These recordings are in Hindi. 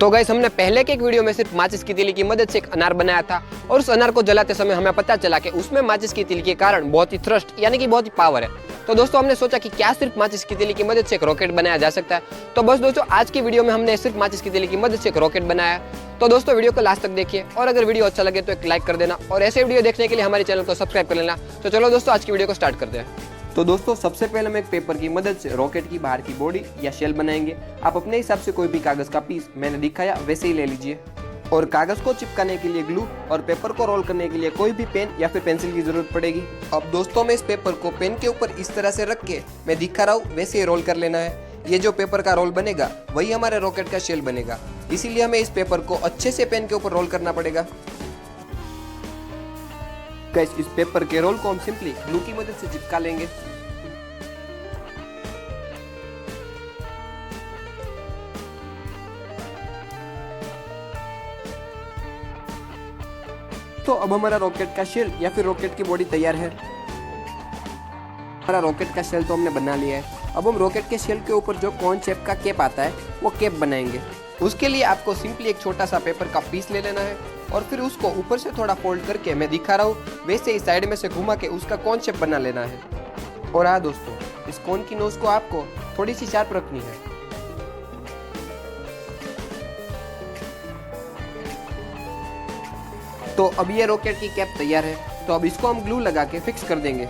तो गाइस हमने पहले के एक वीडियो में सिर्फ माचिस की तीली की मदद से एक अनार बनाया था और उस अनार को जलाते समय हमें पता चला कि उसमें माचिस की तीली के कारण बहुत ही थ्रस्ट यानी कि बहुत ही पावर है। तो दोस्तों हमने सोचा कि क्या सिर्फ माचिस की तीली की मदद से एक रॉकेट बनाया जा सकता है। तो बस दोस्तों आज की वीडियो में हमने सिर्फ माचिस की तीली की मदद से एक रॉकेट बनाया। तो दोस्तों वीडियो को लास्ट तक देखिए और अगर वीडियो अच्छा लगे तो एक लाइक कर देना और ऐसे वीडियो देखने के लिए हमारे चैनल को सब्सक्राइब कर लेना। तो चलो दोस्तों आज की वीडियो को स्टार्ट करते हैं। तो दोस्तों सबसे पहले हम एक पेपर की मदद से रॉकेट की बाहर की बॉडी या शेल बनाएंगे। आप अपने हिसाब से कोई भी कागज का पीस मैंने दिखाया वैसे ही ले लीजिए और कागज को चिपकाने के लिए ग्लू और पेपर को रोल करने के लिए कोई भी पेन या फिर पेंसिल की जरूरत पड़ेगी। अब दोस्तों में इस पेपर को पेन के ऊपर इस तरह से रख के मैं दिखा रहा हूँ वैसे ही रोल कर लेना है। ये जो पेपर का रोल बनेगा वही हमारे रॉकेट का शेल बनेगा, इसीलिए हमें इस पेपर को अच्छे से पेन के ऊपर रोल करना पड़ेगा। गाइस इस पेपर के रोल को हम सिंपली ग्लू की मदद से चिपका लेंगे। तो अब हमारा रॉकेट का शेल या फिर रॉकेट की बॉडी तैयार है। हमारा रॉकेट का शेल तो हमने बना लिया है। अब हम रॉकेट के शेल के ऊपर जो कॉर्न शेप का कैप आता है वो कैप बनाएंगे। उसके लिए आपको सिंपली एक छोटा सा पेपर का पीस ले लेना है और फिर उसको ऊपर से थोड़ा फोल्ड करके मैं दिखा रहा हूँ वैसे ही साइड में से घुमा के उसका कॉर्न शेप बना लेना है। और हाँ दोस्तों, इस कॉर्न की नोज को आपको थोड़ी सी शार्प रखनी है। तो अब ये रॉकेट की कैप तैयार है। तो अब इसको हम ग्लू लगा के फिक्स कर देंगे।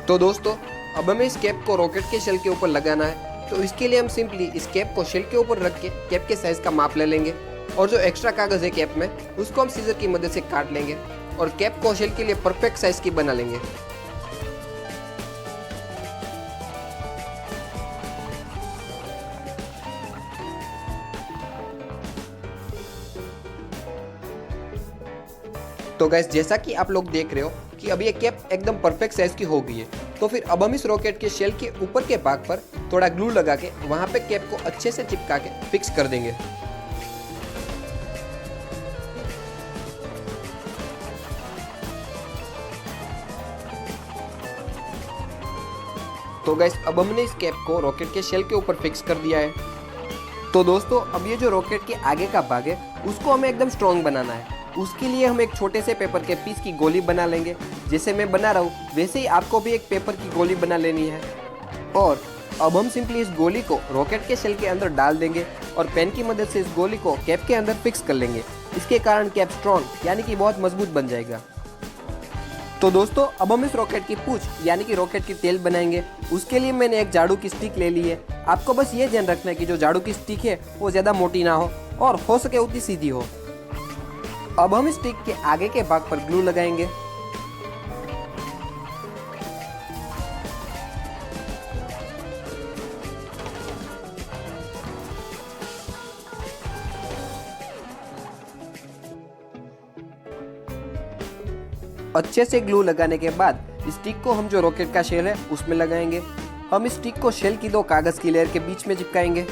तो दोस्तों अब हमें इस कैप को रॉकेट के शेल के ऊपर लगाना है। तो इसके लिए हम सिंपली इस कैप को शेल के ऊपर रख के कैप के साइज का माप ले लेंगे और जो एक्स्ट्रा कागज है कैप में उसको हम सीजर की मदद से काट लेंगे और कैप को शेल के लिए परफेक्ट साइज की बना लेंगे। तो गाइस जैसा कि आप लोग देख रहे हो कि अब ये कैप एकदम परफेक्ट साइज की हो गई है। तो फिर अब हम इस रॉकेट के शेल के ऊपर के भाग पर थोड़ा ग्लू लगा के वहां पे कैप को अच्छे से चिपका के फिक्स कर देंगे। तो गाइस अब हमने इस कैप को रॉकेट के शेल के ऊपर फिक्स कर दिया है। तो दोस्तों अब ये जो रॉकेट के आगे का भाग है उसको हमें एकदम स्ट्रॉन्ग बनाना है। उसके लिए हम एक छोटे से पेपर के पीस की गोली बना लेंगे। जैसे मैं बना रहा हूँ वैसे ही आपको भी एक पेपर की गोली बना लेनी है। और अब हम सिंपली इस गोली को रॉकेट के शेल के अंदर डाल देंगे और पेन की मदद से इस गोली को कैप के अंदर फिक्स कर लेंगे। इसके कारण कैप स्ट्रॉन्ग यानी कि बहुत मजबूत बन जाएगा। तो दोस्तों अब हम इस रॉकेट की पूंछ यानी कि रॉकेट की टेल बनाएंगे। उसके लिए मैंने एक झाड़ू की स्टिक ले ली है। आपको बस ये ध्यान रखना है कि जो झाड़ू की स्टिक है वो ज़्यादा मोटी ना हो और सके उतनी सीधी हो। अब हम स्टिक के आगे के भाग पर ग्लू लगाएंगे। अच्छे से ग्लू लगाने के बाद स्टिक को हम जो रॉकेट का शेल है उसमें लगाएंगे। हम स्टिक को शेल की दो कागज की लेयर के बीच में चिपकाएंगे।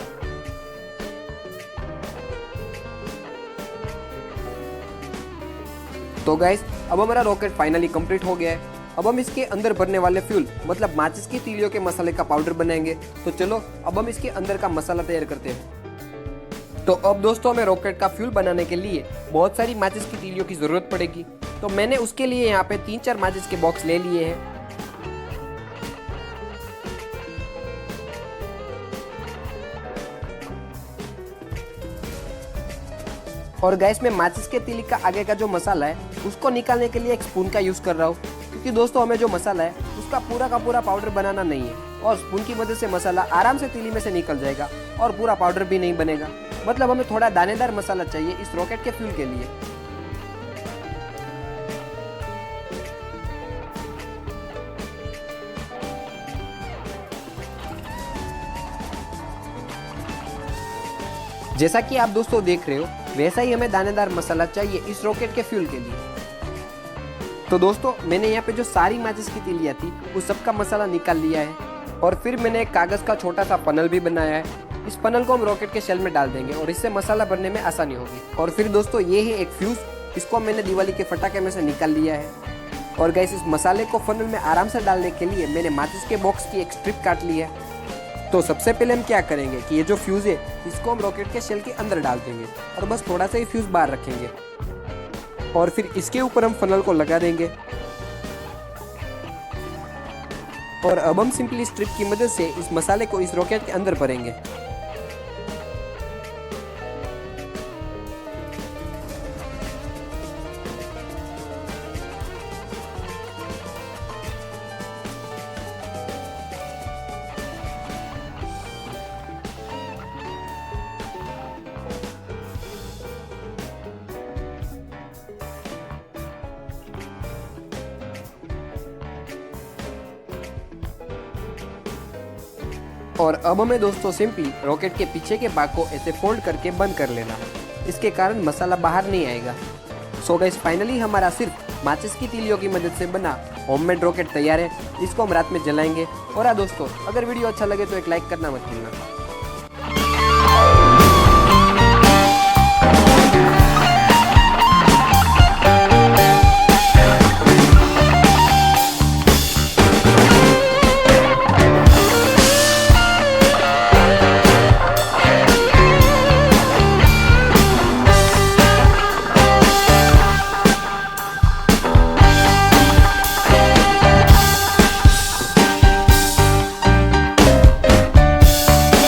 तो गाइस अब हमारा रॉकेट फाइनली कंप्लीट हो गया है। अब हम इसके अंदर भरने वाले फ्यूल मतलब माचिस की तीलियों के मसाले का पाउडर बनाएंगे। तो चलो अब हम इसके अंदर का मसाला तैयार करते हैं। तो अब दोस्तों हमें रॉकेट का फ्यूल बनाने के लिए बहुत सारी माचिस की तीलियों की जरूरत पड़ेगी। तो मैंने उसके लिए यहाँ पे 3-4 माचिस के बॉक्स ले लिए हैं। और गैस में माचिस के तीली का आगे का जो मसाला है उसको निकालने के लिए एक स्पून का यूज कर रहा हूँ, क्योंकि दोस्तों हमें जो मसाला है उसका पूरा का पूरा पाउडर बनाना नहीं है और स्पून की मदद से मसाला आराम से तीली में से निकल जाएगा और पूरा पाउडर भी नहीं बनेगा। मतलब हमें थोड़ा दानेदार मसाला चाहिए इस रॉकेट के फ्यूल के लिए। जैसा कि आप दोस्तों देख रहे हो वैसा ही हमें दानेदार मसाला चाहिए इस रॉकेट के फ्यूल के लिए। तो दोस्तों मैंने यहाँ पे जो सारी माचिस की तीलियाँ थी उस सब का मसाला निकाल लिया है और फिर मैंने एक कागज़ का छोटा सा पनल भी बनाया है। इस पनल को हम रॉकेट के शेल में डाल देंगे और इससे मसाला भरने में आसानी होगी। और फिर दोस्तों ये है एक फ्यूज इसको मैंने दिवाली के फटाके में से निकाल लिया है। और गाइस, इस मसाले को फनल में आराम से डालने के लिए मैंने माचिस के बॉक्स की एक स्ट्रिप काट ली है। तो सबसे पहले हम क्या करेंगे कि ये जो फ्यूज़ है इसको हम रॉकेट के शेल के अंदर डाल देंगे और बस थोड़ा सा ही फ्यूज़ बाहर रखेंगे और फिर इसके ऊपर हम फनल को लगा देंगे। और अब हम सिंपली स्ट्रिप की मदद से इस मसाले को इस रॉकेट के अंदर भरेंगे। और अब हमें दोस्तों सिंपली रॉकेट के पीछे के भाग को ऐसे फोल्ड करके बंद कर लेना है। इसके कारण मसाला बाहर नहीं आएगा। सो गाइस, फाइनली हमारा सिर्फ माचिस की तीलियों की मदद से बना होममेड रॉकेट तैयार है। इसको हम रात में जलाएंगे। और हाँ दोस्तों, अगर वीडियो अच्छा लगे तो एक लाइक करना मत भूलना।